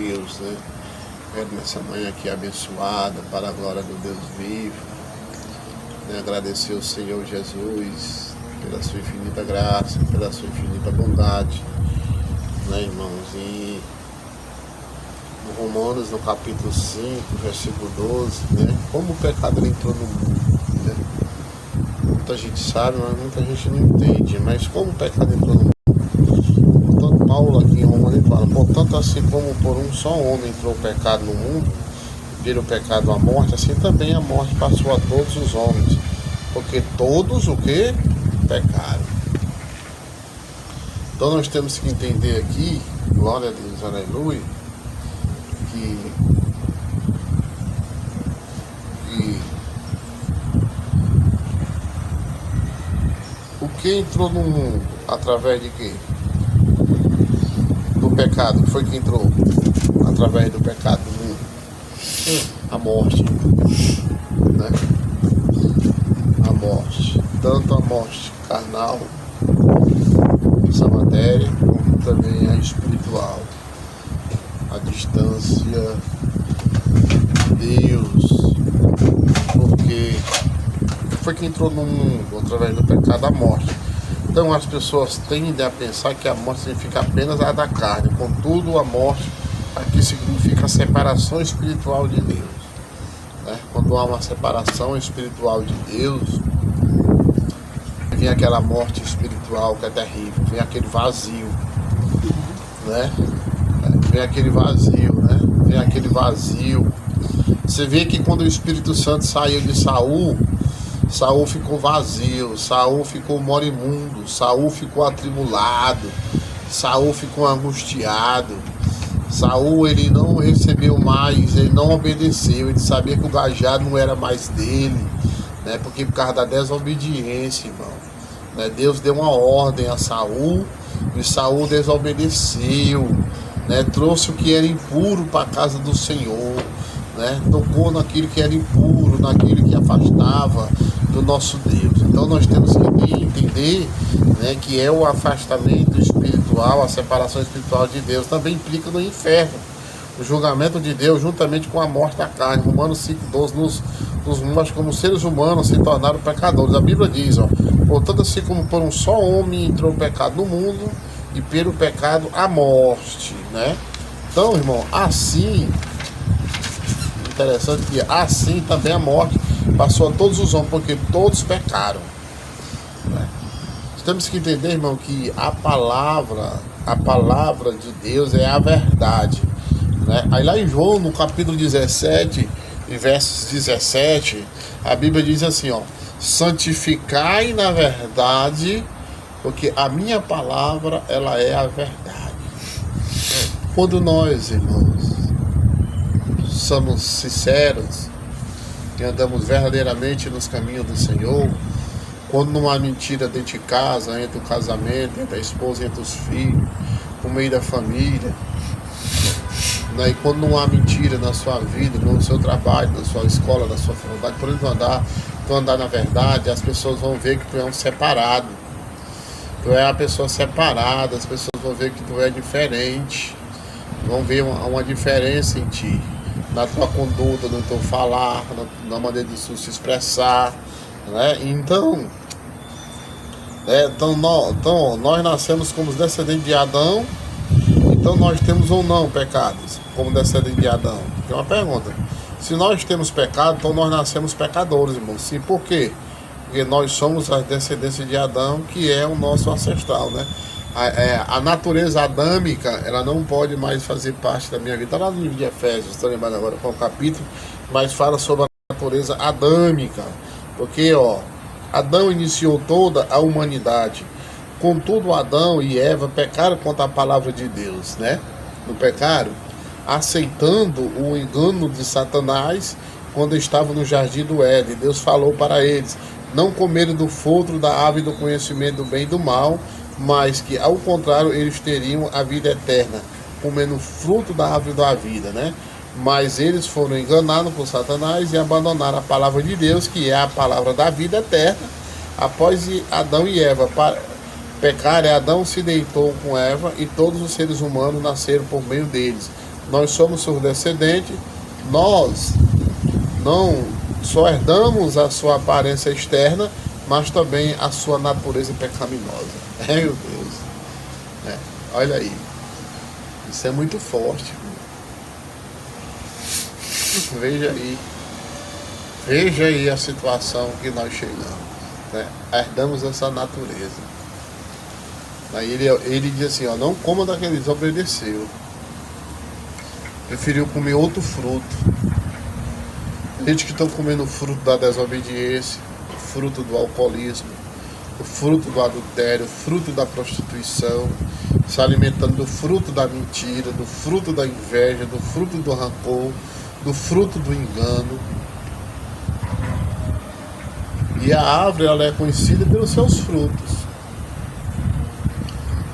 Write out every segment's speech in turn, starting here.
Deus, né? Quero nessa manhã aqui abençoada, para a glória do Deus vivo, né? Agradecer ao Senhor Jesus pela sua infinita graça, pela sua infinita bondade, né, irmãos? E no Romanos, no capítulo 5, versículo 12, né? Como o pecado entrou no mundo, né? Muita gente sabe, mas muita gente não entende. Mas como o pecado entrou no mundo? Portanto, Paulo aqui em Romanos ele fala: portanto, assim como por um só homem entrou o pecado no mundo, e pelo pecado a morte, assim também a morte passou a todos os homens, porque todos o que? Pecaram. Então nós temos que entender aqui, glória a Deus, aleluia, que o que entrou no mundo através de quê? Do pecado. O que foi que entrou através do pecado no mundo? A morte, né? A morte, tanto a morte carnal, essa matéria, como também a espiritual, a distância de Deus, porque foi que entrou no mundo através do pecado, a morte. Então as pessoas tendem a pensar que a morte significa apenas a da carne. Contudo, a morte aqui significa a separação espiritual de Deus, né? Quando há uma separação espiritual de Deus, vem aquela morte espiritual que é terrível, vem aquele vazio, né? Vem aquele vazio, né? Vem aquele vazio. Você vê que quando o Espírito Santo saiu de Saul, Saul ficou vazio, Saul ficou moribundo, Saul ficou atribulado, Saul ficou angustiado. Saul, ele não recebeu mais, ele não obedeceu, ele sabia que o cajado não era mais dele, né? Porque por causa da desobediência, irmão, né? Deus deu uma ordem a Saul e Saul desobedeceu, né? Trouxe o que era impuro para a casa do Senhor, né? Tocou naquilo que era impuro, naquilo que afastava do nosso Deus. Então nós temos que entender, né, que é o afastamento espiritual, a separação espiritual de Deus, também implica no inferno, o julgamento de Deus juntamente com a morte da carne. Romanos 5,12 nos mostra como seres humanos se tornaram pecadores. A Bíblia diz, ó: portanto, assim como por um só homem entrou o pecado no mundo, e pelo pecado a morte, né? Então, irmão, assim, interessante que assim também a morte passou a todos os homens, porque todos pecaram, né? Temos que entender, irmão, que a palavra de Deus é a verdade, né? Aí lá em João, no capítulo 17, e versos 17, a Bíblia diz assim, ó: santificai na verdade, porque a minha palavra, ela é a verdade. Quando nós, irmãos, somos sinceros e andamos verdadeiramente nos caminhos do Senhor, quando não há mentira dentro de casa, entre o casamento, entre a esposa, entre os filhos, no meio da família, né? E quando não há mentira na sua vida, no seu trabalho, na sua escola, na sua faculdade, por onde tu andar na verdade, as pessoas vão ver que tu é um separado, tu é uma pessoa separada, as pessoas vão ver que tu é diferente, vão ver uma diferença em ti, na tua conduta, no teu falar, na maneira de se expressar, né? Então, nós nascemos como descendentes de Adão. Então nós temos ou não pecados como descendentes de Adão? É uma pergunta. Se nós temos pecado, então nós nascemos pecadores, irmão. Sim, por quê? Porque nós somos a descendência de Adão, que é o nosso ancestral, né? A natureza adâmica, ela não pode mais fazer parte da minha vida. Está lá no livro de Efésios, estou lembrando agora qual capítulo, mas fala sobre a natureza adâmica. Porque, ó, Adão iniciou toda a humanidade. Contudo, Adão e Eva pecaram contra a palavra de Deus, né? Não pecaram? Aceitando o engano de Satanás quando estavam no jardim do Éden. Deus falou para eles: não comerem do fruto da árvore do conhecimento do bem e do mal, mas que, ao contrário, eles teriam a vida eterna, comendo o fruto da árvore da vida, né? Mas eles foram enganados por Satanás e abandonaram a palavra de Deus, que é a palavra da vida eterna. Após Adão e Eva pecarem, Adão se deitou com Eva e todos os seres humanos nasceram por meio deles. nós somos seus descendentes, nós não só herdamos a sua aparência externa, mas também a sua natureza pecaminosa. Meu Deus. Olha aí. Isso é muito forte. Veja aí. Veja aí a situação que nós chegamos. Herdamos essa natureza. Aí ele diz assim, ó, não coma daquele, desobedeceu. Preferiu comer outro fruto. Gente que estão comendo o fruto da desobediência, o fruto do alcoolismo, o fruto do adultério, o fruto da prostituição, se alimentando do fruto da mentira, do fruto da inveja, do fruto do rancor, do fruto do engano. E a árvore, ela é conhecida pelos seus frutos.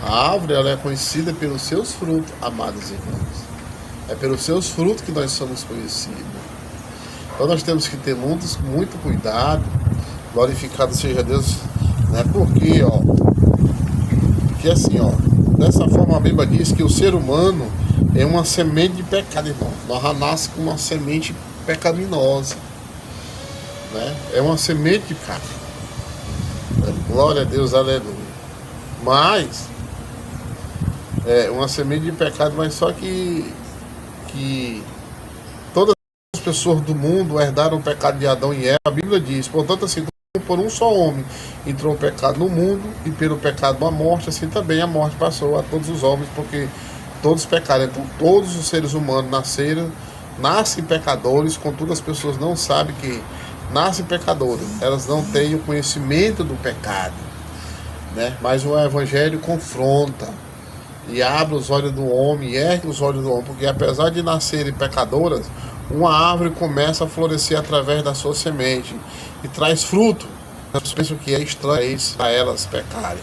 A árvore, ela é conhecida pelos seus frutos, amados irmãos. É pelos seus frutos que nós somos conhecidos. Então nós temos que ter muito cuidado. Glorificado seja Deus, porque, porque assim, dessa forma a Bíblia diz que o ser humano é uma semente de pecado, irmão. Nós já nasce com uma semente pecaminosa, é uma semente de pecado. Glória a Deus, aleluia. Mas é uma semente de pecado, mas só que todas as pessoas do mundo herdaram o pecado de Adão e Eva. A Bíblia diz, portanto, assim como por um só homem entrou o pecado no mundo, e pelo pecado a morte, assim também a morte passou a todos os homens, porque todos pecaram. Então todos os seres humanos nascem pecadores, contudo as pessoas não sabem que nascem pecadores, elas não têm o conhecimento do pecado, mas o Evangelho confronta e abre os olhos do homem, ergue os olhos do homem, porque apesar de nascerem pecadoras, uma árvore começa a florescer através da sua semente e traz fruto. As pessoas pensam que é estranho para elas pecarem,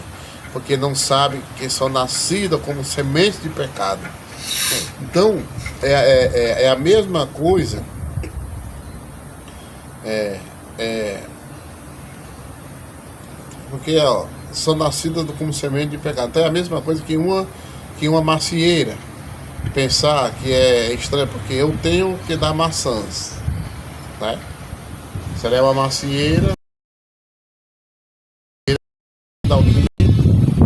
porque não sabem que são nascidas como sementes de pecado. Então é a mesma coisa. Porque são nascidas como semente de pecado. Então é a mesma coisa que uma macieira pensar que é estranho, porque eu tenho que dar maçãs, se ela é uma macieira,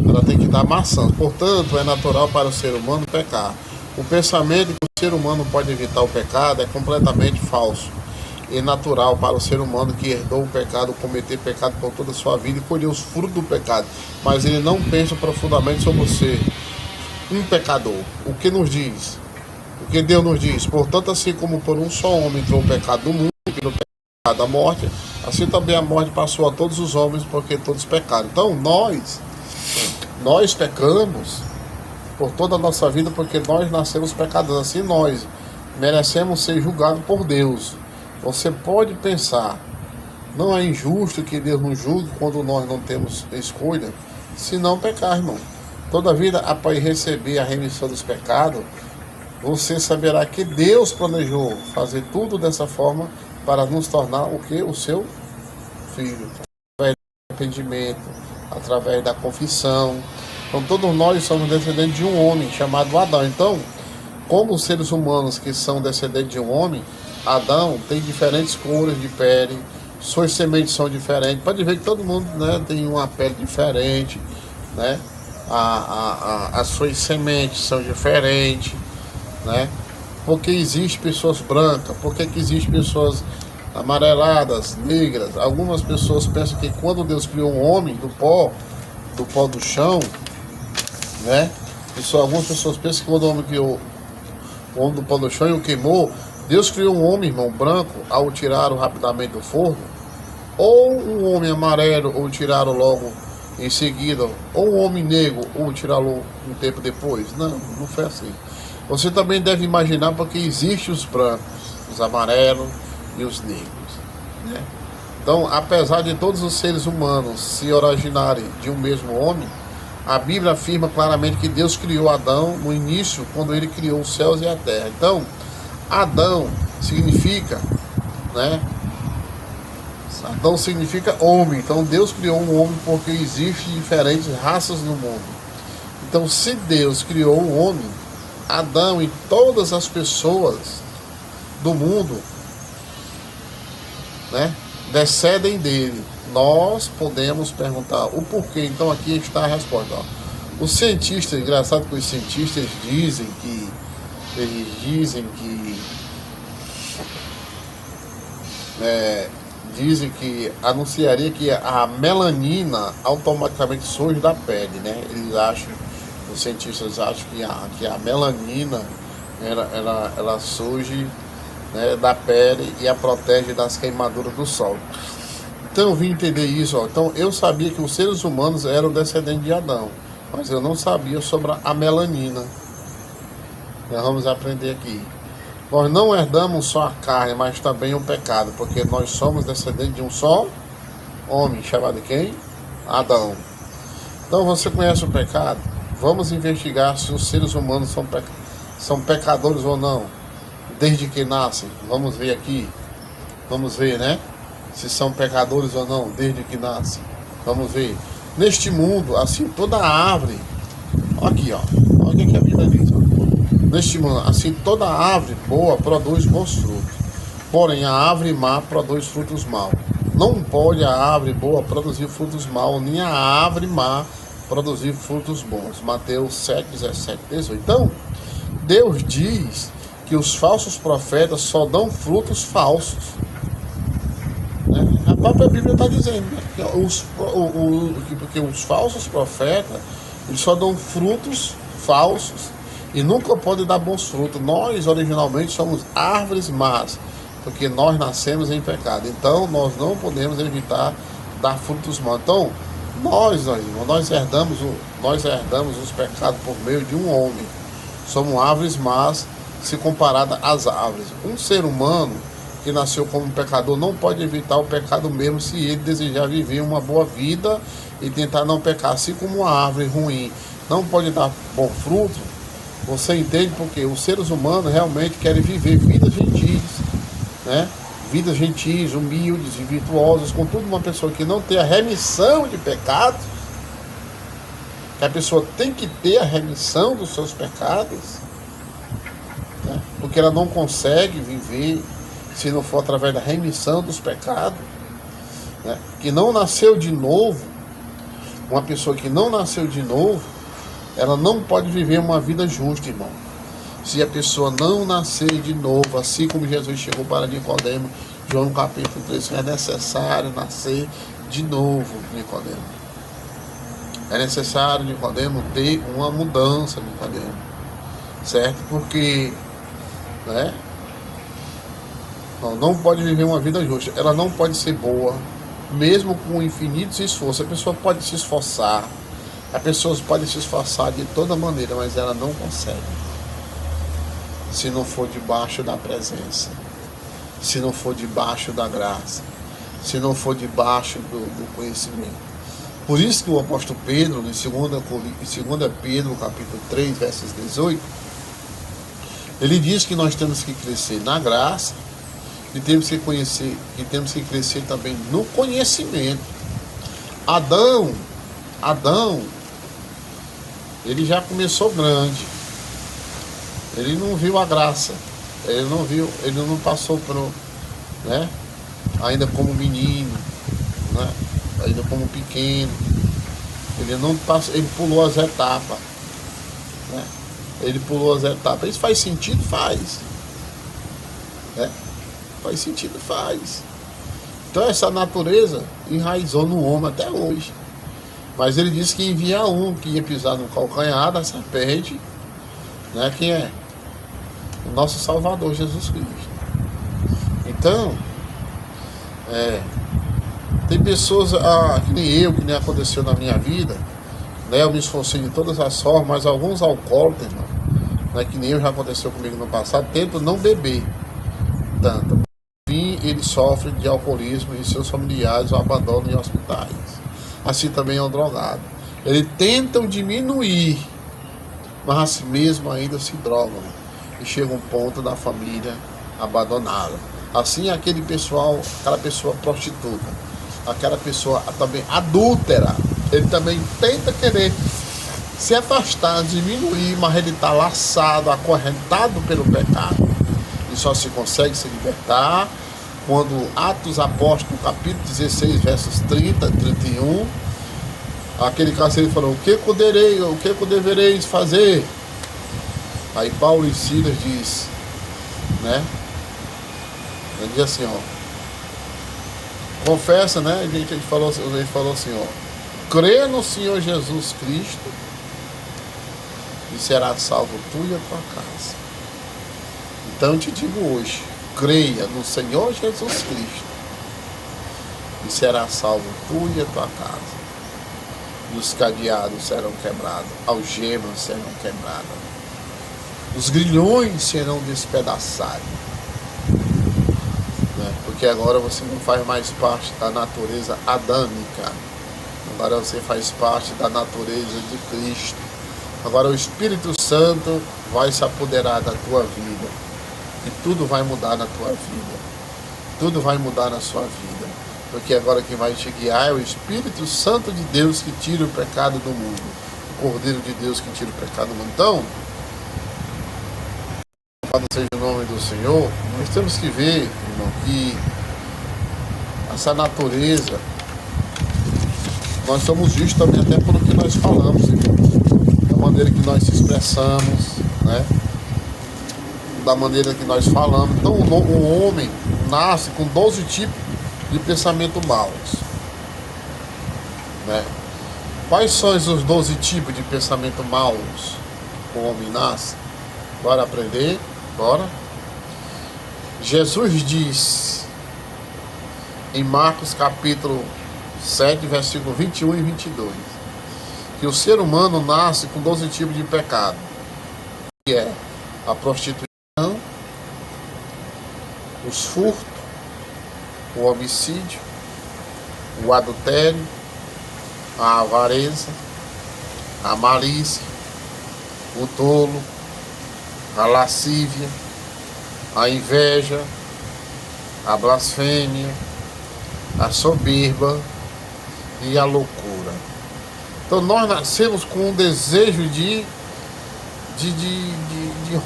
ela tem que dar maçãs. Portanto, é natural para o ser humano pecar. O pensamento que o ser humano pode evitar o pecado é completamente falso. É natural para o ser humano que herdou o pecado, cometer pecado por toda a sua vida e colher os frutos do pecado, mas ele não pensa profundamente sobre você, um pecador. O que nos diz? O que Deus nos diz? Portanto, assim como por um só homem entrou o pecado no mundo, e pelo pecado a morte, assim também a morte passou a todos os homens, porque todos pecaram. Então nós pecamos por toda a nossa vida, porque nós nascemos pecadores. Assim nós merecemos ser julgados por Deus. Você pode pensar, não é injusto que Deus nos julgue quando nós não temos escolha, se não pecar, irmão. Toda vida, após receber a remissão dos pecados, você saberá que Deus planejou fazer tudo dessa forma para nos tornar o que? O seu filho. Através do arrependimento, através da confissão. Então todos nós somos descendentes de um homem chamado Adão. Então, como os seres humanos que são descendentes de um homem, Adão tem diferentes cores de pele, suas sementes são diferentes. Pode ver que todo mundo tem uma pele diferente, as suas sementes são diferentes, porque existem pessoas brancas, porque que existem pessoas amareladas, negras. Algumas pessoas pensam que quando Deus criou um homem do pó do chão, algumas pessoas pensam que quando o homem criou o homem do pó do chão e o queimou, Deus criou um homem, irmão, branco, ao tirá-lo rapidamente do forno, ou um homem amarelo, ou tirá-lo logo em seguida, ou um homem negro, ou tirá-lo um tempo depois. Não foi assim. Você também deve imaginar, porque existem os brancos, os amarelos e os negros. Então, apesar de todos os seres humanos se originarem de um mesmo homem, a Bíblia afirma claramente que Deus criou Adão no início, quando ele criou os céus e a terra. Então, Adão significa, Adão significa homem. Então Deus criou um homem porque existem diferentes raças no mundo. Então se Deus criou um homem, Adão e todas as pessoas do mundo, né, descendem dele. Nós podemos perguntar o porquê. Então aqui está a resposta. Ó. Os cientistas, engraçado que os cientistas dizem que anunciaria que a melanina automaticamente surge da pele, né? Os cientistas acham que a melanina ela surge, né, da pele e a protege das queimaduras do sol. Então eu vim entender isso. Ó. Então eu sabia que os seres humanos eram descendentes de Adão, mas eu não sabia sobre a melanina. Nós vamos aprender aqui. Nós não herdamos só a carne, mas também o pecado, porque nós somos descendentes de um só homem, chamado quem? Adão. Então você conhece o pecado? Vamos investigar se os seres humanos são pecadores ou não, desde que nascem. Vamos ver aqui. Vamos ver, né? Se são pecadores ou não, desde que nascem. Vamos ver. Neste mundo, assim, toda árvore. Aqui, ó. Olha o que a Bíblia diz. Ó. Neste mundo, assim, toda árvore boa produz bons frutos. Porém, a árvore má produz frutos maus. Não pode a árvore boa produzir frutos maus, nem a árvore má produzir frutos bons. Mateus 7, 17, 18. Então, Deus diz que os falsos profetas só dão frutos falsos. A própria Bíblia está dizendo, né, que os falsos profetas eles só dão frutos falsos e nunca podem dar bons frutos. Nós originalmente somos árvores más, porque nós nascemos em pecado. Então nós não podemos evitar dar frutos maus. Então nós herdamos os pecados por meio de um homem. Somos árvores más se comparada às árvores. Um ser humano que nasceu como pecador não pode evitar o pecado mesmo se ele desejar viver uma boa vida e tentar não pecar. Assim como uma árvore ruim não pode dar bom fruto, você entende porque os seres humanos realmente querem viver vidas gentis, né? Vidas gentis, humildes e virtuosas. Contudo, uma pessoa que não tem a remissão de pecados, que a pessoa tem que ter a remissão dos seus pecados, né? Porque ela não consegue viver se não for através da remissão dos pecados, né? Que não nasceu de novo. Uma pessoa que não nasceu de novo, ela não pode viver uma vida justa, irmão. Se a pessoa não nascer de novo, assim como Jesus chegou para Nicodemo, João capítulo 3, é necessário nascer de novo, Nicodemo. É necessário, Nicodemo, ter uma mudança, Nicodemo. Certo? Porque, né? Não pode viver uma vida justa. Ela não pode ser boa, mesmo com infinitos esforços. A pessoa pode se esforçar. As pessoas podem se esforçar de toda maneira, mas ela não consegue. Se não for debaixo da presença. Se não for debaixo da graça. Se não for debaixo do conhecimento. Por isso que o apóstolo Pedro, em 2 Pedro, capítulo 3, versos 18, ele diz que nós temos que crescer na graça, e temos que conhecer, e temos que crescer também no conhecimento. Adão, ele já começou grande. Ele não viu a graça. Ele não passou por, né? Ainda como menino, né? Ainda como pequeno. Ele pulou as etapas, né? Ele pulou as etapas. Isso faz sentido? Faz. Né? Faz sentido? Faz. Então essa natureza enraizou no homem até hoje. Mas ele disse que envia um que ia pisar no calcanhar da serpente, né? Quem é? O nosso Salvador, Jesus Cristo. Então, tem pessoas, que nem aconteceu na minha vida, né? Eu me esforcei de todas as formas, mas alguns alcoólatras, né? Que nem eu, já aconteceu comigo no passado, tentam não beber tanto. Enfim, ele sofre de alcoolismo e seus familiares o abandonam em hospitais. Assim também é um drogado. Eles tentam diminuir, mas assim mesmo ainda se drogam. E chega um ponto da família abandoná-la. Assim aquela pessoa prostituta, aquela pessoa também adúltera, ele também tenta querer se afastar, diminuir, mas ele está laçado, acorrentado pelo pecado. E só se consegue se libertar quando Atos Apóstolos, capítulo 16, versos 30, 31, aquele carcereiro falou: o que eu devereis fazer? Aí Paulo e Silas diz, né? Ele diz assim, ó, confessa, né? Ele falou assim, ó, crê no Senhor Jesus Cristo e será salvo tu e a tua casa. Então eu te digo hoje, creia no Senhor Jesus Cristo e será salvo tu e a tua casa. E os cadeados serão quebrados, algemas serão quebradas, os grilhões serão despedaçados, né? Porque agora você não faz mais parte da natureza adâmica, agora você faz parte da natureza de Cristo. Agora o Espírito Santo vai se apoderar da tua vida e tudo vai mudar na tua vida, tudo vai mudar na sua vida, porque agora quem vai te guiar é o Espírito Santo de Deus que tira o pecado do mundo, o Cordeiro de Deus que tira o pecado do mundo. Então, louvado seja o nome do Senhor. Nós temos que ver, irmão, que essa natureza, nós somos vistos também até pelo que nós falamos, da maneira que nós se expressamos, né? Da maneira que nós falamos. Então o homem nasce com 12 tipos de pensamento maus, né? Quais são os 12 tipos de pensamento maus que o homem nasce? Bora aprender? Bora? Jesus diz em Marcos capítulo 7, versículo 21 e 22, que o ser humano nasce com 12 tipos de pecado, que é a prostituição, os furtos, o homicídio, o adultério, a avareza, a malícia, o tolo, a lascívia, a inveja, a blasfêmia, a soberba e a loucura. Então nós nascemos com um desejo de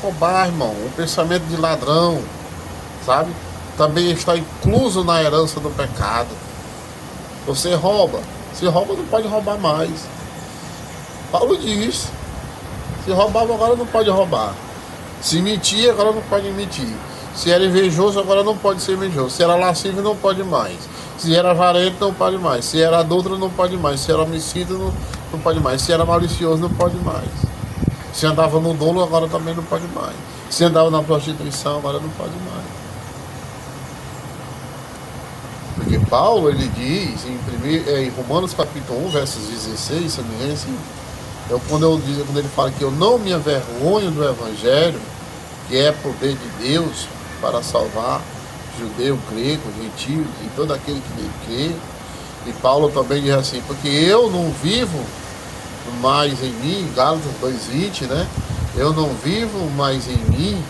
roubar, irmão, um pensamento de ladrão, sabe? Também está incluso na herança do pecado. Você rouba, se rouba não pode roubar mais. Paulo diz, se roubava agora não pode roubar. Se mentia agora não pode mentir. Se era invejoso agora não pode ser invejoso. Se era lascivo não pode mais. Se era avarento não pode mais. Se era adúltero não pode mais. Se era homicida não pode mais. Se era malicioso não pode mais. Se andava no dolo agora também não pode mais. Se andava na prostituição agora não pode mais. Porque Paulo, ele diz em Romanos capítulo 1, versos 16, se não me engano, assim, quando ele fala que eu não me envergonho do Evangelho, que é poder de Deus para salvar judeu, grego, gentio e todo aquele que nele crê. E Paulo também diz assim, porque eu não vivo mais em mim, Gálatas 2:20, né? Eu não vivo mais em mim,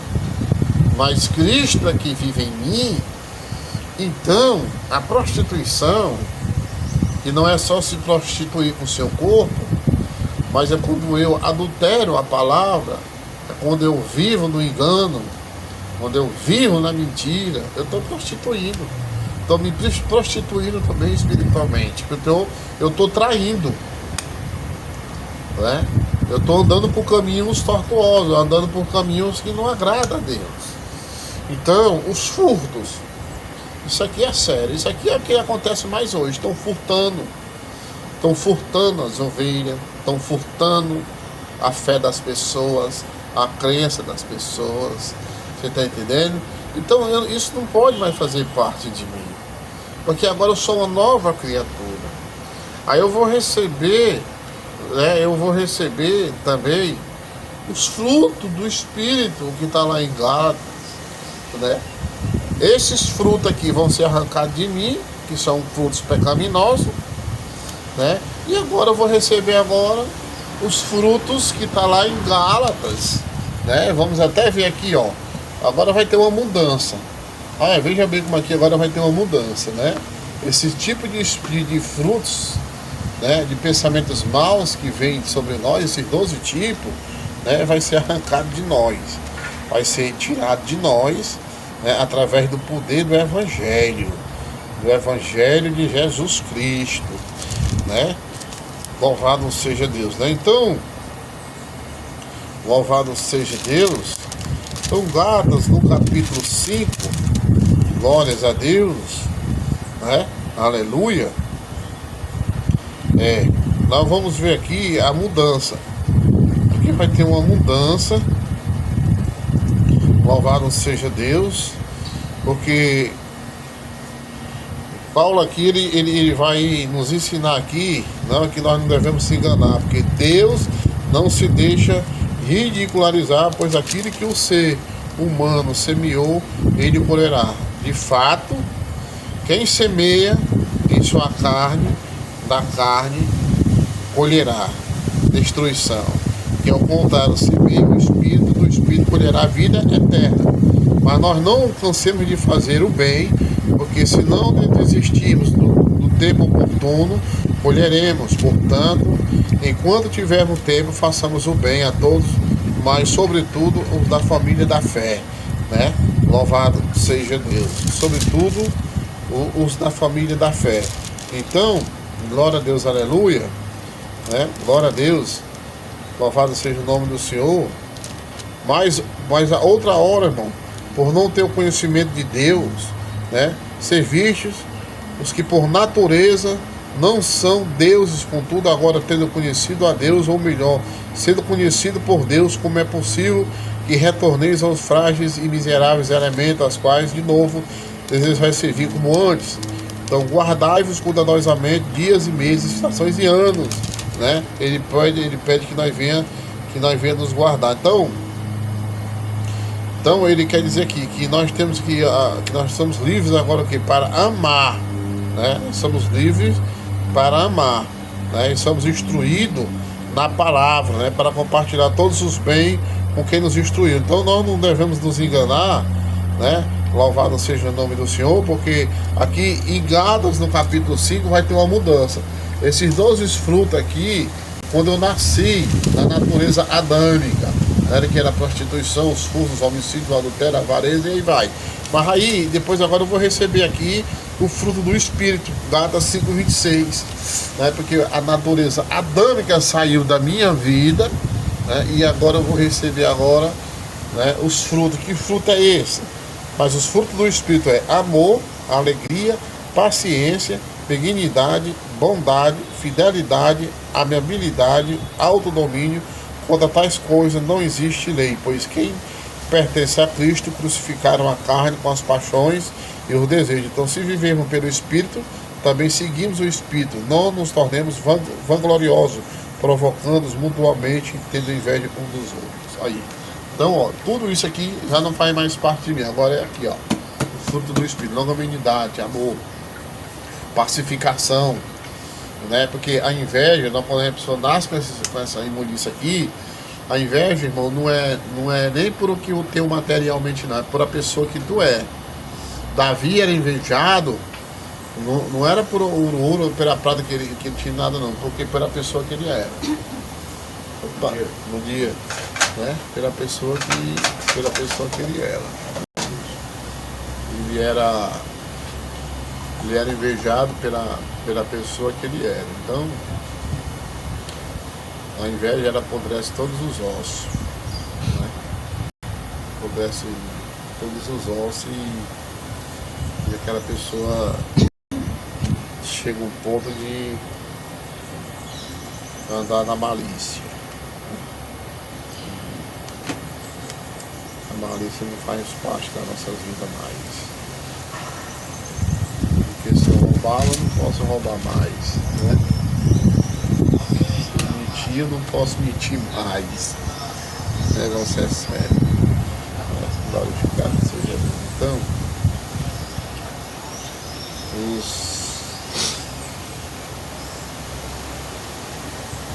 mas Cristo é que vive em mim. Então, a prostituição, que não é só se prostituir com o seu corpo, mas é quando eu adultero a palavra, é quando eu vivo no engano, quando eu vivo na mentira, eu estou prostituindo. Estou me prostituindo também espiritualmente, porque eu estou traindo, né? Eu estou andando por caminhos tortuosos, andando por caminhos que não agradam a Deus. Então, os furtos, isso aqui é sério, isso aqui é o que acontece mais hoje. Estão furtando as ovelhas, estão furtando a fé das pessoas, a crença das pessoas. Você está entendendo? Então isso não pode mais fazer parte de mim, porque agora eu sou uma nova criatura. Aí eu vou receber, né? Eu vou receber também os frutos do Espírito que está lá em Gálatas, né? Esses frutos aqui vão ser arrancados de mim, que são frutos pecaminosos, né? E agora eu vou receber agora os frutos que está lá em Gálatas, né? Vamos até ver aqui, ó. Agora vai ter uma mudança. Veja bem como aqui agora vai ter uma mudança, né? Esse tipo de frutos, né, de pensamentos maus que vêm sobre nós, esses 12 tipos, né, vai ser arrancado de nós, vai ser tirado de nós, né, através do poder do Evangelho de Jesus Cristo, né? Louvado seja Deus, né? Então, louvado seja Deus. Então, Gálatas, no capítulo 5, glórias a Deus, né? Aleluia. Nós vamos ver aqui a mudança. Aqui vai ter uma mudança. Louvado seja Deus, porque Paulo aqui, ele vai nos ensinar aqui, não, que nós não devemos se enganar, porque Deus não se deixa ridicularizar, pois aquilo que o ser humano semeou, ele colherá. De fato, quem semeia em sua carne, da carne colherá destruição. Que ao contrário, semeia o Espírito, do Espírito colherá a vida eterna. Mas nós não cansemos de fazer o bem, porque se não desistirmos do tempo oportuno, colheremos. Portanto, enquanto tivermos tempo, façamos o bem a todos, mas sobretudo os da família da fé, né? Louvado seja Deus. Sobretudo os da família da fé. Então, glória a Deus, aleluia, né? Glória a Deus, louvado seja o nome do Senhor. Mas a outra hora, irmão, por não ter o conhecimento de Deus, né, ser vistos os que por natureza não são deuses, contudo agora tendo conhecido a Deus, ou melhor, sendo conhecido por Deus, como é possível que retorneis aos frágeis e miseráveis elementos, aos quais de novo desejo vai servir como antes. Então guardai-vos cuidadosamente dias e meses, estações e anos, né? Ele pede que nós venha nos guardar. Então ele quer dizer aqui que nós temos que nós somos livres agora aqui para amar, né? Somos livres para amar, né? E somos instruídos na palavra, né? Para compartilhar todos os bens com quem nos instruiu. Então nós não devemos nos enganar, né? Louvado seja o nome do Senhor, porque aqui em Gálatas, no capítulo 5, vai ter uma mudança. Esses 12 frutos aqui, quando eu nasci na natureza adâmica, era que era a prostituição, os furtos, o homicídio, o adultério, a avareza, e aí vai. Mas aí, depois agora eu vou receber aqui o fruto do Espírito, Gálatas 5:26, né? Porque a natureza adâmica saiu da minha vida, né? E agora eu vou receber agora, né, os frutos. Que fruto é esse? Mas os frutos do Espírito é amor, alegria, paciência, benignidade, bondade, fidelidade, amabilidade, autodomínio. Contra tais coisas não existe lei, pois quem pertence a Cristo crucificaram a carne com as paixões e os desejos. Então, se vivemos pelo Espírito, também seguimos o Espírito. Não nos tornemos vangloriosos, provocando-nos mutuamente, tendo inveja um dos outros. Aí. Então, ó, tudo isso aqui já não faz mais parte de mim. Agora é aqui, ó, o fruto do Espírito: longanimidade, amor, pacificação, né? Porque a inveja, quando a pessoa nasce com essa imundícia aqui, a inveja, irmão, não é nem por o que eu tenho materialmente, não, é por a pessoa que tu é. Davi era invejado, não era por ouro, pela prata que ele tinha nada, não, porque pela pessoa que ele era. Opa, bom dia. Né? Pela pessoa que ele era. Ele era invejado pela pessoa que ele era. Então, a inveja, ela apodrece todos os ossos, né? Apodrece todos os ossos e aquela pessoa chega um ponto de andar na malícia. A malícia não faz parte da nossa vida mais. Porque se eu roubar, eu não posso roubar mais, né? Se eu mentir, eu não posso mentir mais. O negócio é sério. Glorificado seja Deus. Então,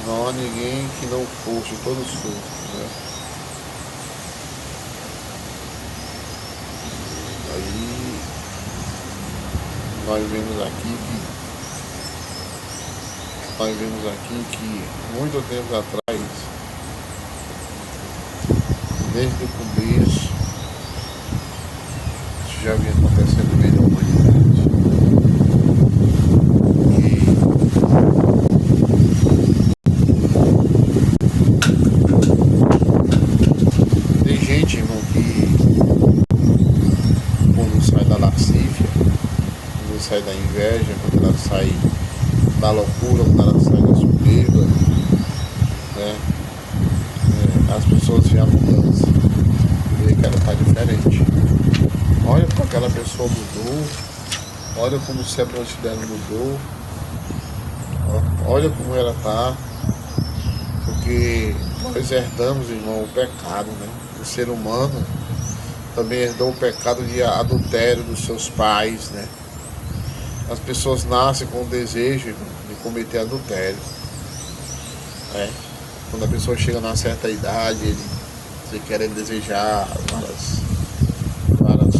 não há ninguém que não fosse, todos foram, né? Aí nós vemos aqui nós vimos aqui que muito tempo atrás, desde o começo, isso já vinha acontecendo no meio da humanidade. E tem gente, irmão, que quando sai da lascívia, quando sai da inveja, quando ela sai da loucura, quando ela sai da soberba, né? As pessoas veem a mudança, vê que ela está diferente. Olha como aquela pessoa mudou, olha como o semblante dela mudou, olha como ela está, porque nós herdamos, irmão, o pecado, né? O ser humano também herdou o pecado de adultério dos seus pais, né? As pessoas nascem com o desejo de cometer adultério, né? Quando a pessoa chega a uma certa idade, ele quer desejar várias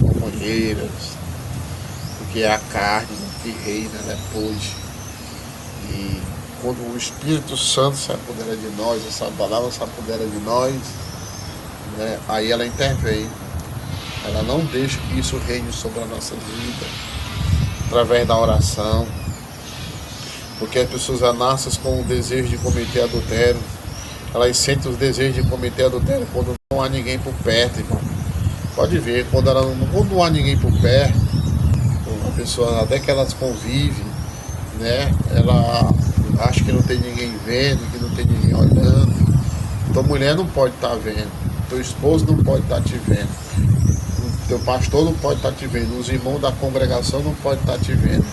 companheiras, porque é a carne que reina, né, hoje. E quando o Espírito Santo se apodera de nós, essa palavra se apodera de nós, né, aí ela intervém. Ela não deixa que isso reine sobre a nossa vida, através da oração, porque as pessoas nascem com o desejo de cometer adultério. Elas sentem os desejos de cometer adultério quando não há ninguém por perto, irmão. Pode ver, quando não há ninguém por perto, a pessoa, até que elas convivem, né? Ela acha que não tem ninguém vendo, que não tem ninguém olhando. Tua mulher não pode estar vendo, teu esposo não pode estar te vendo, teu pastor não pode estar te vendo, os irmãos da congregação não podem estar te vendo.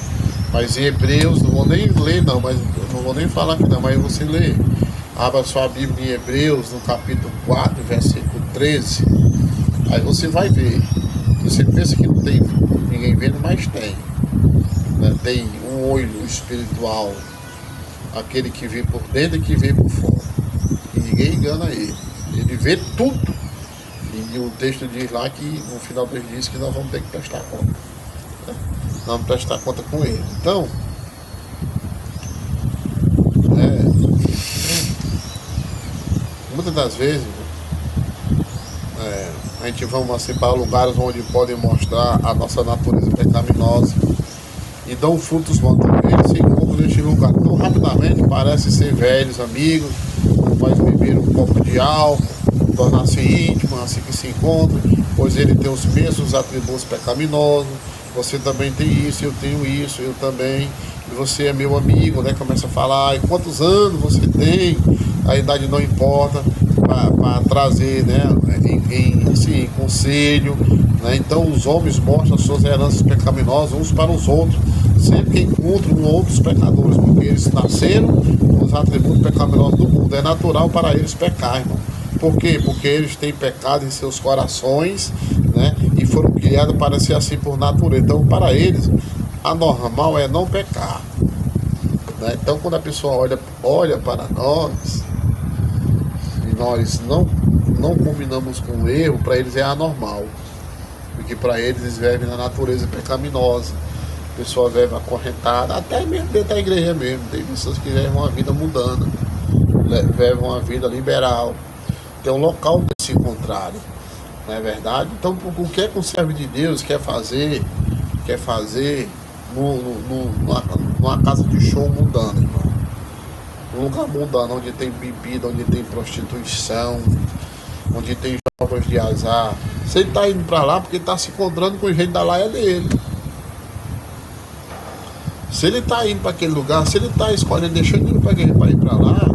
Mas em Hebreus, não vou nem ler não, mas não vou nem falar aqui não, mas você lê. Abra sua Bíblia em Hebreus, no capítulo 4, versículo 13. Aí você vai ver. Você pensa que não tem ninguém vendo, mas tem. Né? Tem um olho espiritual, aquele que vê por dentro e que vê por fora. E ninguém engana ele. Ele vê tudo. E o texto diz lá que no final do dia diz que nós vamos ter que prestar conta. Né? Nós vamos prestar conta com ele. Então, muitas das vezes a gente vamos assim para lugares onde podem mostrar a nossa natureza pecaminosa e dão frutos bons. Eles se encontram neste lugar tão rapidamente, parecem ser velhos amigos, faz beber um copo de álcool, tornar-se íntimo assim que se encontram, pois ele tem os mesmos atributos pecaminosos. Você também tem isso, eu tenho isso, eu também, e você é meu amigo, né? Começa a falar, e quantos anos você tem? A idade não importa, para trazer, né, em conselho, né? Então os homens mostram suas heranças pecaminosas uns para os outros, sempre que encontram outros pecadores, porque eles nasceram com os atributos pecaminosos do mundo. É natural para eles pecar, irmão. Por quê? Porque eles têm pecado em seus corações, né? E foram criados para ser assim por natureza. Então, para eles, anormal é não pecar, né? Então, quando a pessoa olha para nós, nós não combinamos com o erro, para eles é anormal, porque para eles vivem na natureza pecaminosa. A pessoa vive acorrentada, até mesmo dentro da igreja mesmo. Tem pessoas que vivem uma vida mundana, vivem uma vida liberal, tem um local de se encontrarem, não é verdade? Então, o que é que um servo de Deus quer fazer numa casa de show mundana, irmão? Um lugar mundano, onde tem bebida, onde tem prostituição, onde tem jogos de azar. Se ele está indo para lá, porque está se encontrando com o jeito da laia dele. Se ele está indo para aquele lugar, se ele está escolhendo, deixando ele para ir para lá,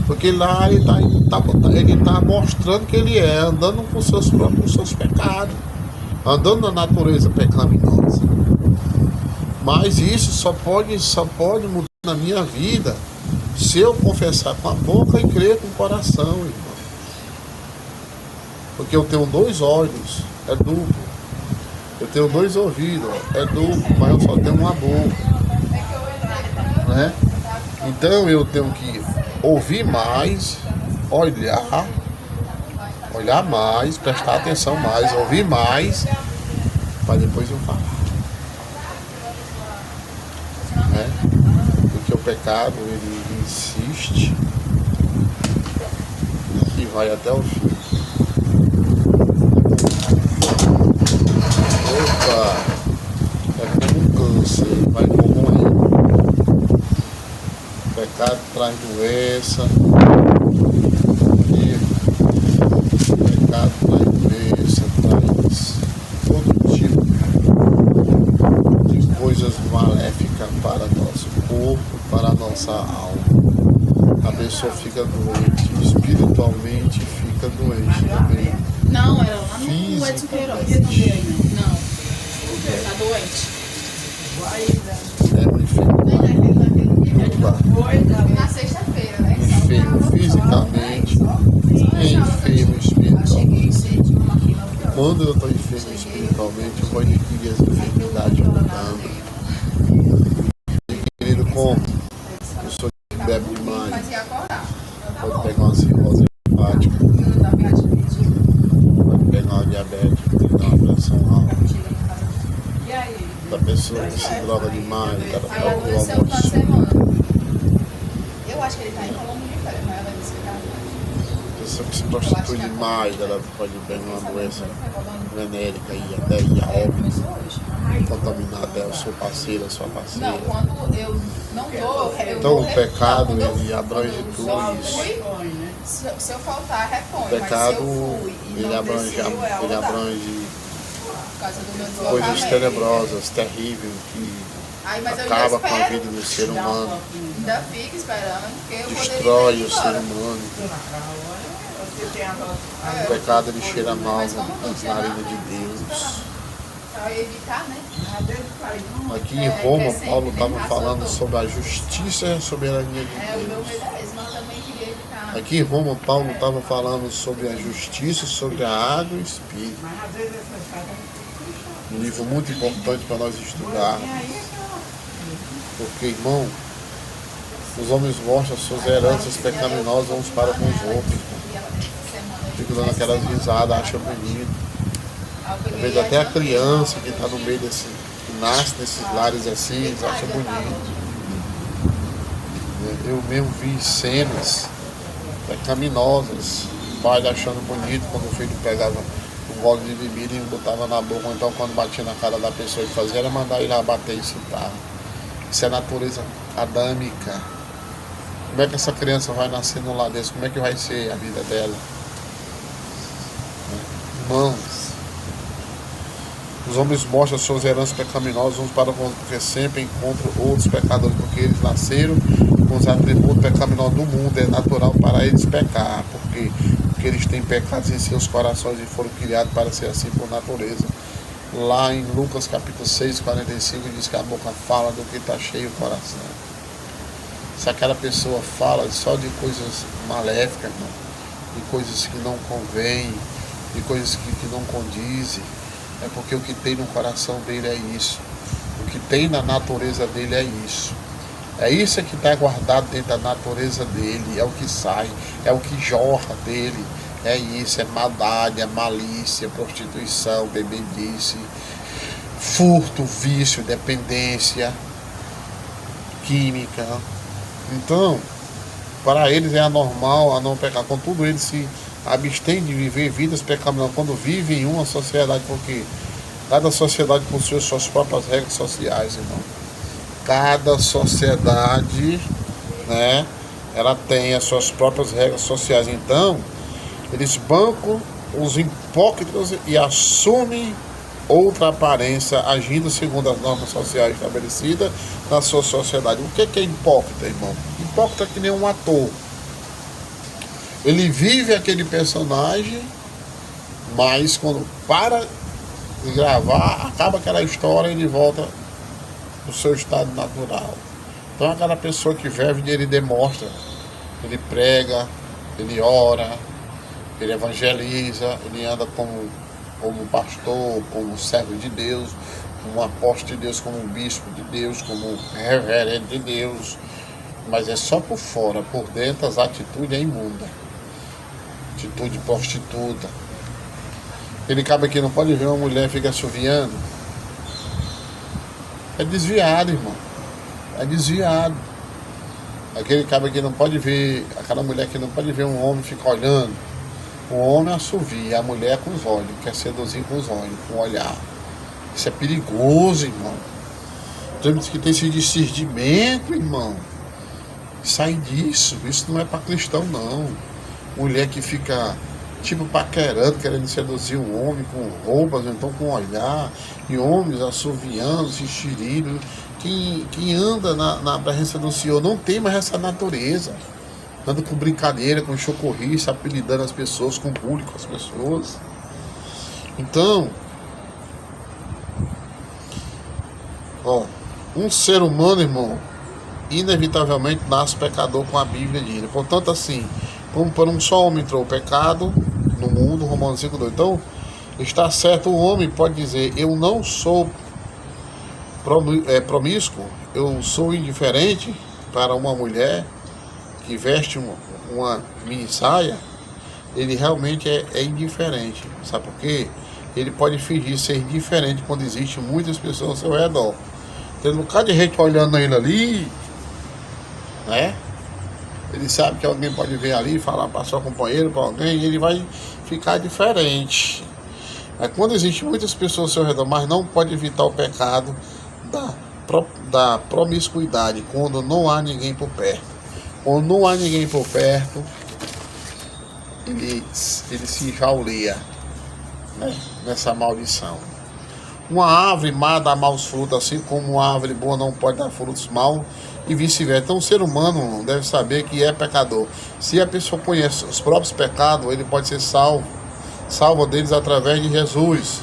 porque lá ele está mostrando que ele é, andando com seus pecados, andando na natureza pecaminosa. Mas isso só pode mudar na minha vida se eu confessar com a boca e crer com o coração, irmão. Porque eu tenho 2 olhos, é duplo. Eu tenho 2 ouvidos, é duplo, mas eu só tenho uma boca, né? Então eu tenho que ouvir mais, olhar mais, prestar atenção mais, ouvir mais, para depois eu falar, né? Porque o pecado, ele insiste e vai até o fim. Opa! É como um câncer, vai corroendo. O pecado traz doença. O pecado traz doença, traz todo tipo de coisas maléficas para nosso corpo, para a nossa alma. A pessoa fica doente, espiritualmente fica doente também. Não, era lá no Edson Queiroz. Não, tá doente. É um enfermo. Na sexta-feira, né? Enfermo fisicamente e enfermo espiritualmente. Quando eu estou enfermo espiritualmente, eu vou adquirir essa enfermidade mudando. Adquirido como? Eu sou que bebe demais. Pode pegar uma cirrose hepática. Pode pegar uma diabetes, pode pegar uma pressão alta. A pessoa que se droga demais, ela pode ter um almoço. Eu acho que ele tá em Colômbia de férias, mas ela vai explicar. A pessoa que se prostitui demais, ela pode pegar uma doença venérica e até ir a óbito, contaminar até o seu parceiro, a sua parceira. Não, quando eu não tô, Então o pecado, ele abrange tudo isso. Se eu faltar, repõe. O pecado, mas se eu fui e ele não abrange, desceu, é ele outra. abrange Por causa do meu coisas deslocamento. tenebrosas, terríveis, que Aí, mas eu ainda acaba com a espero. vida do ser humano, Ainda fico esperando, porque eu destrói poderia o ser humano. O pecado, ele cheira mal nas narinas de Deus. Pra evitar, né? Aqui em Roma, Paulo estava falando sobre a justiça e a soberania de O meu Deus. medo é esse, mas eu também queria evitar. Aqui em Roma, Paulo estava falando sobre a justiça, sobre a água e o Espírito. Um livro muito importante para nós estudarmos. Porque, irmão, os homens mostram suas heranças pecaminosas uns para com os outros. Fico dando aquelas risadas, acha bonito. Às vezes até a criança que está no meio desse, que nasce nesses lares assim, eles acham bonito. Eu mesmo vi cenas pecaminosas, o pai achando bonito quando o filho pegava um gole de bebida e botava na boca, ou então quando batia na cara da pessoa que fazia era mandar ele lá bater e citar. Isso é a natureza adâmica. Como é que essa criança vai nascer num lar desse? Como é que vai ser a vida dela? Irmãos, os homens mostram suas heranças pecaminosas uns para os outros, porque sempre encontram outros pecadores, porque eles nasceram com os atributos pecaminosos do mundo. É natural para eles pecar, porque eles têm pecados em seus corações e foram criados para ser assim por natureza. Lá em Lucas capítulo 6, 45, diz que a boca fala do que está cheio o coração. Se aquela pessoa fala só de coisas maléficas, irmão, de coisas que não convêm, de coisas que não condizem, é porque o que tem no coração dele é isso. O que tem na natureza dele é isso. É isso que está guardado dentro da natureza dele, é o que sai, é o que jorra dele. É isso, é maldade, é malícia, prostituição, bebedice, furto, vício, dependência química. Então, para eles é anormal a não pecar. Contudo, eles se abstêm de viver vidas pecaminosas quando vivem em uma sociedade, porque cada sociedade possui suas próprias regras sociais, irmão. Cada sociedade, né, ela tem as suas próprias regras sociais. Então, eles bancam os hipócritas e assumem outra aparência, agindo segundo as normas sociais estabelecidas na sua sociedade. O que é hipócrita, irmão? Hipócrita é que nem um ator. Ele vive aquele personagem, mas quando para de gravar, acaba aquela história e ele volta no seu estado natural. Então aquela pessoa que vive, ele demonstra, ele prega, ele ora, ele evangeliza, ele anda como pastor, como servo de Deus, como apóstolo de Deus, como bispo de Deus, como reverendo de Deus, mas é só por fora, por dentro as atitudes é imunda, atitude prostituta. Ele cabe aqui, não pode ver uma mulher fica assoviando, é desviado, irmão, é desviado. Aquele cara que não pode ver, aquela mulher que não pode ver um homem ficar olhando. O homem assovia, a mulher com os olhos, quer seduzir com os olhos, com o olhar. Isso é perigoso, irmão. Temos que ter esse discernimento, irmão. Sai disso, isso não é para cristão, não. Mulher que fica tipo paquerando, querendo seduzir o homem com roupas, então com olhar, e homens assoviando, se enxerindo. Quem anda na presença do Senhor não tem mais essa natureza. Anda com brincadeira, com chocorrice, apelidando as pessoas, com bullying com as pessoas. Então, um ser humano, irmão, inevitavelmente nasce pecador, com a Bíblia diz. Portanto, assim, como por um só homem entrou o pecado no mundo, Romanos 5:2. Então, está certo, o homem pode dizer: eu não sou promíscuo, eu sou indiferente para uma mulher que veste uma mini saia. Ele realmente é indiferente. Sabe por quê? Ele pode fingir ser indiferente quando existem muitas pessoas ao seu redor. Tem um bocado de gente olhando ele ali, né? Ele sabe que alguém pode ver ali, falar para seu companheiro, para alguém, e ele vai ficar diferente. Mas quando existem muitas pessoas ao seu redor, mas não pode evitar o pecado da promiscuidade, quando não há ninguém por perto. Quando não há ninguém por perto, ele se enjauleia, né, nessa maldição. Uma árvore má dá maus frutos, assim como uma árvore boa não pode dar frutos maus, e vice-versa. Então o ser humano deve saber que é pecador. Se a pessoa conhece os próprios pecados, ele pode ser salvo deles através de Jesus.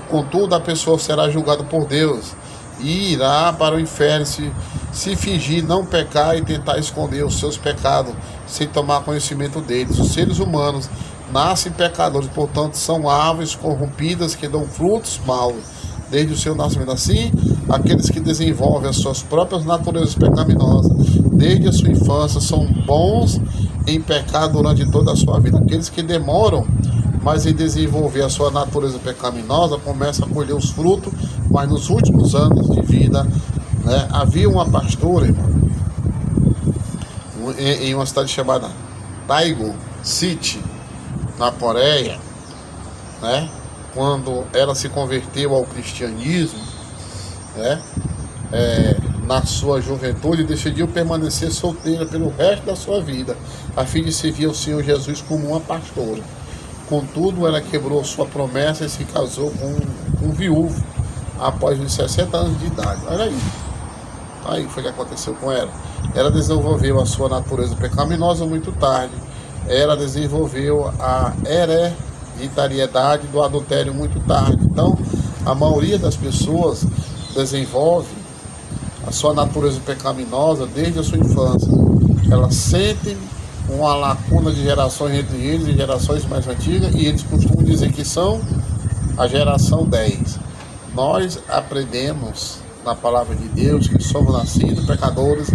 Contudo, a pessoa será julgada por Deus e irá para o inferno se fingir não pecar e tentar esconder os seus pecados sem tomar conhecimento deles. Os seres humanos nascem pecadores, portanto são árvores corrompidas que dão frutos maus desde o seu nascimento. Assim, aqueles que desenvolvem as suas próprias naturezas pecaminosas desde a sua infância são bons em pecar durante toda a sua vida. Aqueles que demoram mas em desenvolver a sua natureza pecaminosa começam a colher os frutos, mas nos últimos anos de vida, né, havia uma pastora, irmão, em uma cidade chamada Daegu City, na Coreia, né? Quando ela se converteu ao cristianismo, né? Na sua juventude, decidiu permanecer solteira pelo resto da sua vida, a fim de servir ao Senhor Jesus como uma pastora. Contudo, ela quebrou sua promessa e se casou com um viúvo após os 60 anos de idade. Olha aí. Aí foi o que aconteceu com ela. Ela desenvolveu a sua natureza pecaminosa muito tarde. Ela desenvolveu a hereditariedade do adultério muito tarde. Então, a maioria das pessoas desenvolve a sua natureza pecaminosa desde a sua infância. Elas sentem uma lacuna de gerações entre eles e gerações mais antigas, e eles costumam dizer que são a geração 10. Nós aprendemos na palavra de Deus que somos nascidos pecadores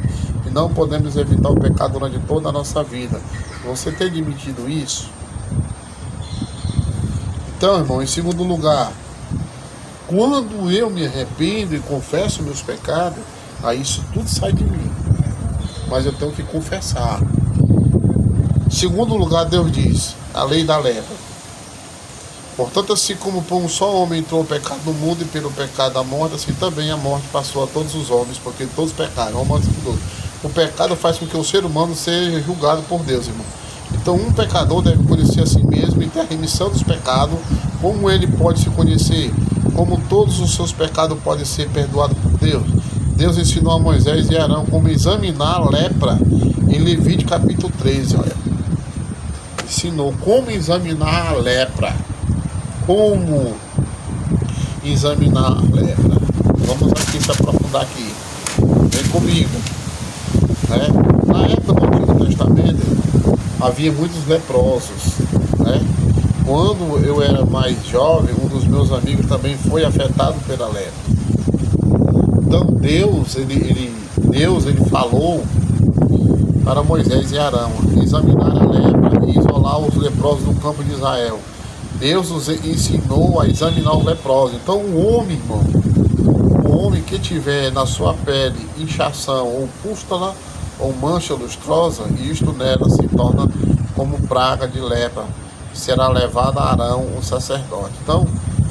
e não podemos evitar o pecado durante toda a nossa vida. Você tem admitido isso? Então, irmão, em segundo lugar, quando eu me arrependo e confesso meus pecados, aí isso tudo sai de mim, mas eu tenho que confessar. Em segundo lugar, Deus diz, a lei da lepra. Portanto, assim como por um só homem entrou o pecado no mundo e pelo pecado a morte, assim também a morte passou a todos os homens, porque todos pecaram. Romanos 5:12. O pecado faz com que o ser humano seja julgado por Deus, irmão. Então, um pecador deve conhecer a si mesmo e ter a remissão dos pecados. Como ele pode se conhecer? Como todos os seus pecados podem ser perdoados por Deus? Deus ensinou a Moisés e Arão como examinar a lepra em Levítico capítulo 13, olha. Ensinou como examinar a lepra. Como examinar a lepra. Vamos aqui se aprofundar aqui. Vem comigo. Né? Na época do Antigo Testamento, havia muitos leprosos. Né? Quando eu era mais jovem, um dos meus amigos também foi afetado pela lepra. Então Deus ele falou para Moisés e Arão examinar a lepra e isolar os leprosos no campo de Israel. Deus nos ensinou a examinar os leprosos. Então o homem, irmão, o homem que tiver na sua pele inchação ou pústula ou mancha lustrosa, e isto nela se torna como praga de lepra, será levado a Arão, o sacerdote. Então,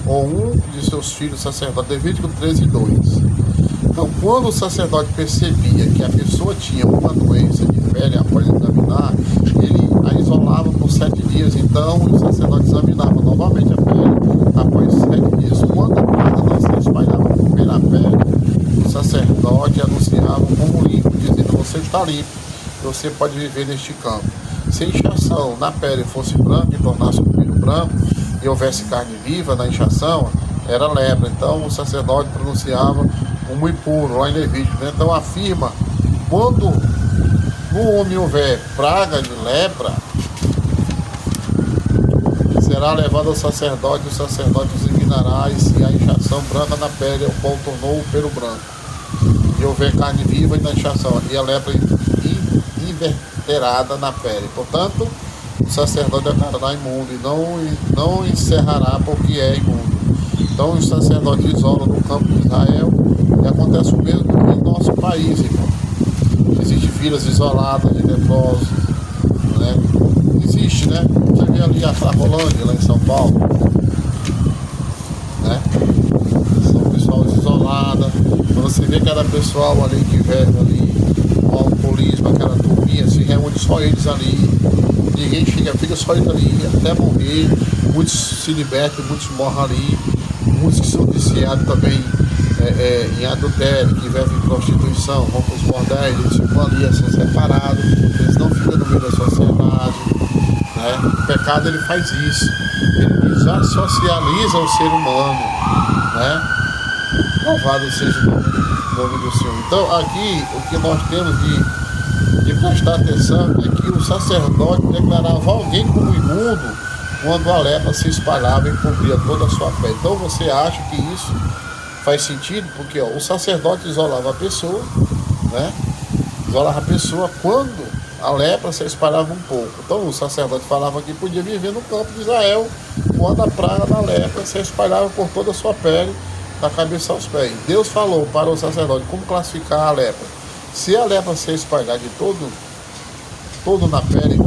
ou um de seus filhos sacerdotes, Levítico 13:2. Então, quando o sacerdote percebia que a pessoa tinha uma doença de pele após examinar, ele a isolava por 7 dias. Então, o sacerdote examinava novamente a pele após 7 dias. Quando a praga não se espalhava pela pele, o sacerdote anunciava como limpo, dizendo: você está limpo, você pode viver neste campo. Se a inchação na pele fosse branca e tornasse o pelo branco, e houvesse carne viva na inchação, era lepra. Então o sacerdote pronunciava como impuro, lá em Levítico. Então afirma, quando no homem houver praga de lepra, será levado ao sacerdote, e o sacerdote examinará, e se a inchação branca na pele, o qual tornou o pelo branco, e houver carne viva na inchação, e a lepra inverterada na pele, portanto, o sacerdote declarará imundo, e não encerrará porque é imundo. Então o sacerdote isola no campo de Israel, e acontece o mesmo em nosso país, irmão. Existem vilas isoladas de leprosos, né? Existe, né? Você vê ali a Cracolândia, lá em São Paulo, né? São pessoas isoladas. Quando você vê cada pessoal ali que vive ali, o alcoolismo, aquela turminha, se reúne só eles ali. Ninguém chega, fica só eles ali, até morrer. Muitos se libertam, muitos morrem ali. Muitos que são viciados também em adultério, que vivem em prostituição, vão para os bordéis, eles ficam ali, são separados, eles não ficam no meio da sociedade, né? O pecado ele faz isso, ele desassocializa o ser humano, né? Louvado seja o nome do Senhor. Então aqui o que nós temos de prestar atenção é que o sacerdote declarava alguém como imundo quando a lepra se espalhava e cobria toda a sua pele. Então você acha que isso faz sentido? Porque o sacerdote isolava a pessoa, né? Isolava a pessoa quando a lepra se espalhava um pouco. Então o sacerdote falava que podia viver no campo de Israel quando a praga da lepra se espalhava por toda a sua pele, da cabeça aos pés. Deus falou para o sacerdote como classificar a lepra. Se a lepra se espalhar de todo na pele,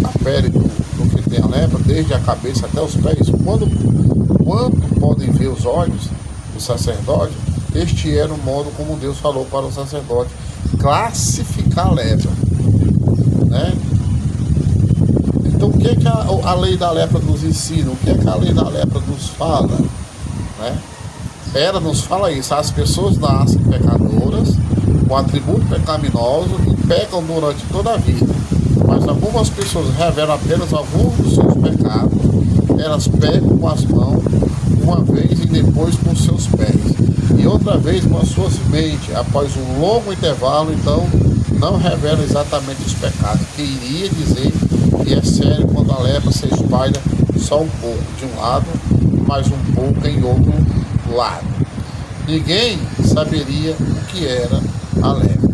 a pele do que tem a lepra, desde a cabeça até os pés, quando podem ver os olhos do sacerdote, este era o modo como Deus falou para o sacerdote classificar a lepra, né? Então o que é que a lei da lepra nos ensina? O que é que a lei da lepra nos fala, né? Ela nos fala isso: as pessoas nascem pecadoras, com atributo pecaminoso, e pecam durante toda a vida. Mas algumas pessoas revelam apenas alguns dos seus pecados. Elas pecam com as mãos uma vez e depois com os seus pés, e outra vez com as suas mentes. Após um longo intervalo, então não revelam exatamente os pecados, que iria dizer que é sério quando a lepra se espalha só um pouco de um lado, mas um pouco em outro lado. Ninguém saberia o que era a lepra,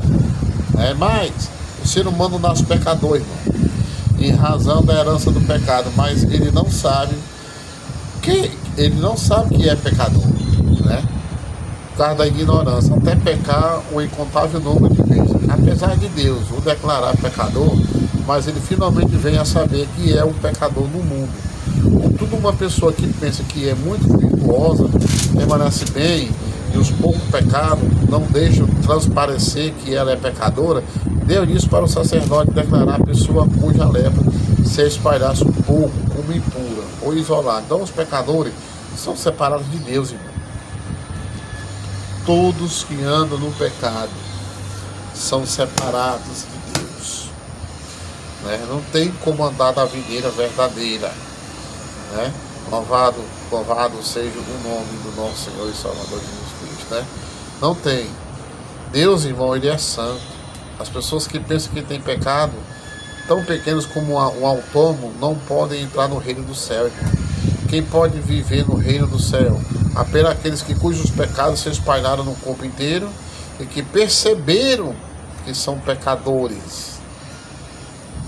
né? Mas o ser humano nasce pecador, irmão, em razão da herança do pecado, mas ele não sabe que é pecador, né? Por causa da ignorância, até pecar o incontável número de vezes. Apesar de Deus o declarar pecador, mas ele finalmente vem a saber que é um pecador no mundo. Contudo, uma pessoa que pensa que é muito virtuosa, permanece bem, e os poucos pecados não deixam transparecer que ela é pecadora, Deus disse para o sacerdote declarar a pessoa cuja lepra se espalhasse um pouco como impura ou isolada. Então os pecadores são separados de Deus, irmão. Todos que andam no pecado são separados de Deus, né? Não tem como andar na videira verdadeira, né? Louvado seja o nome do nosso Senhor e Salvador Jesus Cristo, né? Não tem. Deus, irmão, ele é santo. As pessoas que pensam que tem pecado, tão pequenos como um autônomo, não podem entrar no reino do céu, irmão. Quem pode viver no reino do céu? Apenas aqueles cujos pecados se espalharam no corpo inteiro e que perceberam que são pecadores,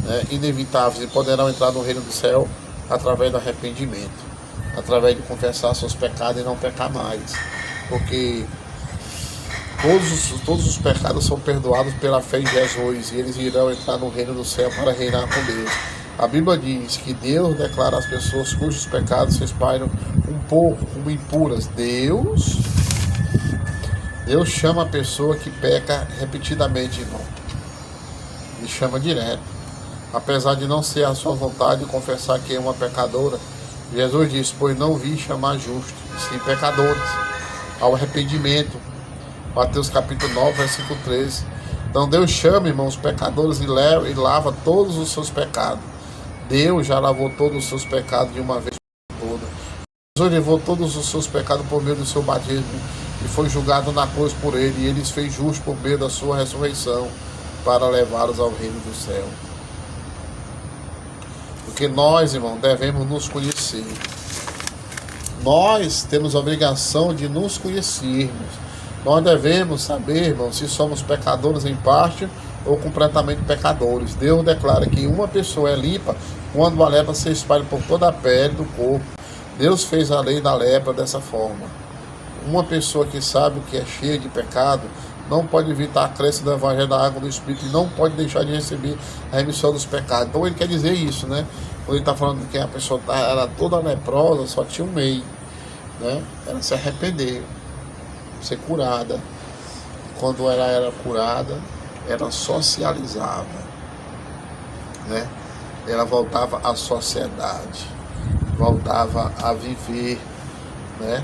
né, inevitáveis, e poderão entrar no reino do céu através do arrependimento, através de confessar seus pecados e não pecar mais. Porque Todos os pecados são perdoados pela fé em Jesus, e eles irão entrar no reino do céu para reinar com Deus. A Bíblia diz que Deus declara às pessoas cujos pecados se espalham um pouco como impuras. Deus chama a pessoa que peca repetidamente, irmão. Ele chama direto. Apesar de não ser a sua vontade de confessar que é uma pecadora, Jesus disse: pois não vim chamar justos, sim pecadores, ao arrependimento. Mateus capítulo 9, versículo 13. Então Deus chama, irmão, os pecadores e lava todos os seus pecados. Deus já lavou todos os seus pecados de uma vez por toda. Jesus levou todos os seus pecados por meio do seu batismo e foi julgado na cruz por ele, e ele os fez justos por meio da sua ressurreição para levá-los ao reino do céu. Porque nós, irmão, devemos nos conhecer. Nós temos a obrigação de nos conhecermos. Nós devemos saber, irmão, se somos pecadores em parte ou completamente pecadores. Deus declara que uma pessoa é limpa quando a lepra se espalha por toda a pele do corpo. Deus fez a lei da lepra dessa forma. Uma pessoa que sabe o que é cheia de pecado não pode evitar a crença do evangelho da água do Espírito e não pode deixar de receber a remissão dos pecados. Então ele quer dizer isso, né? Quando ele está falando que a pessoa era toda leprosa, só tinha um meio, né? Ela se arrepender, ser curada. Quando ela era curada, ela socializava, né? Ela voltava à sociedade, voltava a viver, né?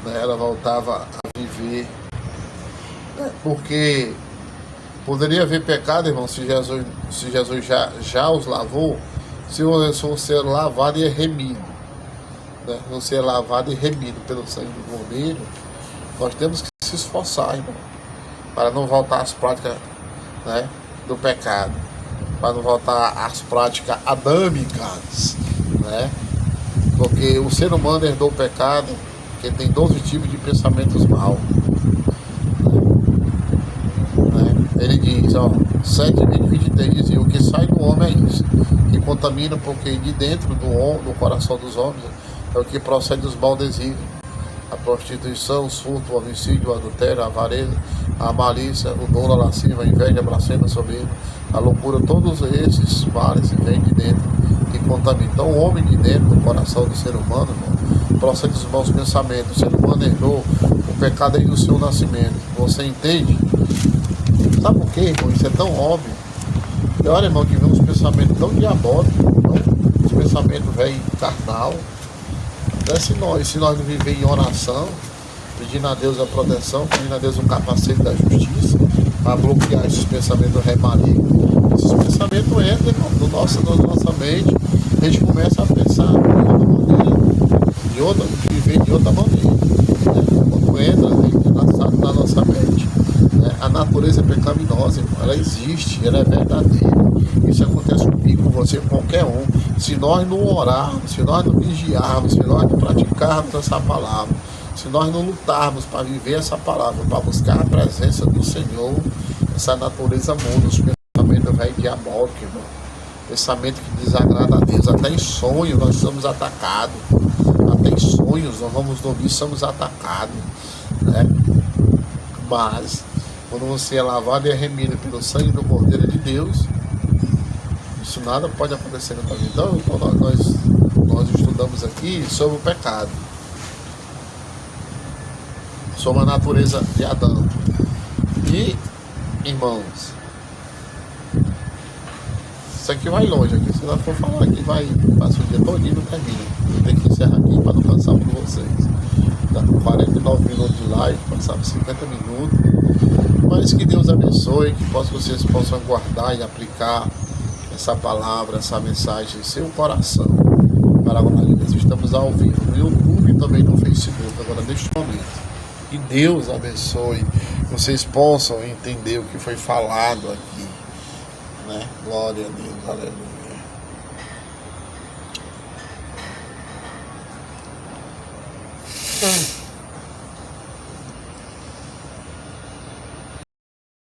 Ela voltava a viver, né? Porque poderia haver pecado, irmão, se Jesus já os lavou, se você é lavado e é remido, né? Você é lavado e remido pelo sangue do Cordeiro. Nós temos que se esforçar, irmão, para não voltar às práticas, né, do pecado, para não voltar às práticas adâmicas, né? Porque o ser humano herdou o pecado, que tem 12 tipos de pensamentos maus, né? Ele diz, 7:23 diz: o que sai do homem é isso, que contamina, porque de dentro do coração dos homens é o que procede dos maus desígnios: a prostituição, o furto, o homicídio, o adultério, a avareza, a malícia, o dolo, a lascívia, a inveja, a blasfêmia, a soberba, a loucura. Todos esses males vêm de dentro e contaminam. Então o homem de dentro do coração do ser humano, irmão, procede dos maus pensamentos. O ser humano herdou o pecado desde o seu nascimento. Você entende? Sabe por quê, irmão? Isso é tão óbvio. E olha, irmão, que vem uns pensamentos tão diabólicos, uns pensamentos velho carnal. Até se nós não viver em oração, pedindo a Deus a proteção, pedindo a Deus um capacete da justiça para bloquear esses pensamentos malignos. Esses pensamentos entram, irmão, na nossa mente. A gente começa a pensar de outra maneira, viver de outra maneira, né? Quando entra na nossa mente, né? A natureza é pecaminosa, irmão. Ela existe, ela é verdadeira. Isso acontece comigo, com você, com qualquer um. Se nós não orarmos, se nós não vigiarmos, se nós não praticarmos essa palavra, se nós não lutarmos para viver essa palavra, para buscar a presença do Senhor, essa natureza muda, os pensamentos velho diabólico, irmão. Pensamento que desagrada a Deus. Até em sonho nós somos atacados. Até em sonhos nós vamos dormir, somos atacados, né? Mas quando você é lavado e é remido pelo sangue do Cordeiro de Deus, isso nada pode acontecer na tua vida. Então nós estudamos aqui sobre o pecado, sobre a natureza de Adão. E, irmãos, isso aqui vai longe aqui. Se nós for falar aqui, passa o dia todinho e não termina. Eu tenho que encerrar aqui para não cansar por vocês. Dá 49 minutos de live, passamos 50 minutos. Mas que Deus abençoe, que vocês possam guardar e aplicar essa palavra, essa mensagem em seu coração. Para a glória de Deus. Estamos ao vivo no YouTube e também no Facebook, agora neste momento. Que Deus abençoe, vocês possam entender o que foi falado aqui, né? Glória a Deus, aleluia.